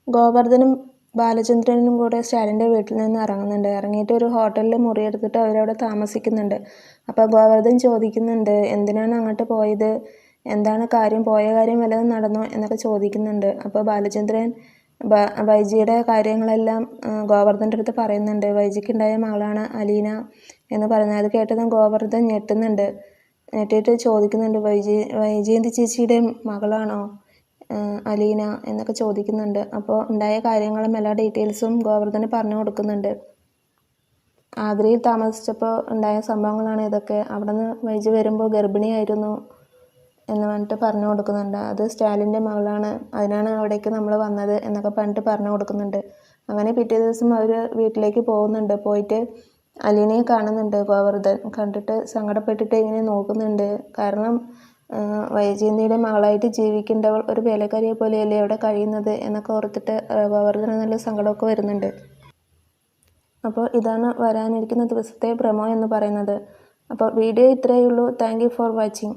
ഗോവർദ്ധനും ബാലചന്ദ്രനും കൂടെ സ്റ്റാലിൻ്റെ വീട്ടിൽ നിന്ന് ഇറങ്ങുന്നുണ്ട്. ഇറങ്ങിയിട്ട് ഒരു ഹോട്ടലിൽ മുറിയെടുത്തിട്ട് അവരവിടെ താമസിക്കുന്നുണ്ട്. അപ്പോൾ ഗോവർദ്ധൻ ചോദിക്കുന്നുണ്ട്, എന്തിനാണ് അങ്ങോട്ട് പോയത്, എന്താണ് കാര്യം, പോയ കാര്യം വല്ലതും നടന്നോ എന്നൊക്കെ ചോദിക്കുന്നുണ്ട്. അപ്പോൾ ബാലചന്ദ്രൻ വൈജിയുടെ കാര്യങ്ങളെല്ലാം ഗോവർദ്ധൻ്റെ അടുത്ത് പറയുന്നുണ്ട്. വൈജിക്കുണ്ടായ മകളാണ് അലീന എന്ന് പറയുന്നത്. അത് കേട്ടതും ഗോവർദ്ധൻ ഞെട്ടുന്നുണ്ട്. ഞെട്ടിയിട്ട് ചോദിക്കുന്നുണ്ട്, വൈജയന്തി ചേച്ചിയുടെ മകളാണോ അലീന എന്നൊക്കെ ചോദിക്കുന്നുണ്ട്. അപ്പോൾ ഉണ്ടായ കാര്യങ്ങളും എല്ലാ ഡീറ്റെയിൽസും ഗോവർദ്ധന് പറഞ്ഞു കൊടുക്കുന്നുണ്ട്. ആഗ്രയിൽ താമസിച്ചപ്പോൾ ഉണ്ടായ സംഭവങ്ങളാണ് ഇതൊക്കെ. അവിടെ നിന്ന് വൈജി വരുമ്പോൾ ഗർഭിണിയായിരുന്നു എന്ന് പറഞ്ഞിട്ട് പറഞ്ഞു കൊടുക്കുന്നുണ്ട്. അത് സ്റ്റാലിൻ്റെ മകളാണ്, അതിനാണ് അവിടേക്ക് നമ്മൾ വന്നത് എന്നൊക്കെ പറഞ്ഞിട്ട് പറഞ്ഞു കൊടുക്കുന്നുണ്ട്. അങ്ങനെ പിറ്റേ ദിവസം അവർ വീട്ടിലേക്ക് പോകുന്നുണ്ട്. പോയിട്ട് അലീനയെ കാണുന്നുണ്ട് ഗോവർദ്ധൻ. കണ്ടിട്ട് സങ്കടപ്പെട്ടിട്ട് ഇങ്ങനെ നോക്കുന്നുണ്ട്. കാരണം വൈജയന്തിയുടെ മകളായിട്ട് ജീവിക്കേണ്ടവൾ ഒരു വേലക്കാരിയെ പോലെയല്ലേ അവിടെ കഴിയുന്നത് എന്നൊക്കെ ഓർത്തിട്ട് ഗോവർദ്ധന് നല്ല സങ്കടമൊക്കെ വരുന്നുണ്ട്. അപ്പോൾ ഇതാണ് വരാനിരിക്കുന്ന ദിവസത്തെ പ്രമോ എന്ന് പറയുന്നത്. അപ്പോൾ വീഡിയോ ഇത്രയേ ഉള്ളൂ. Thank you for watching.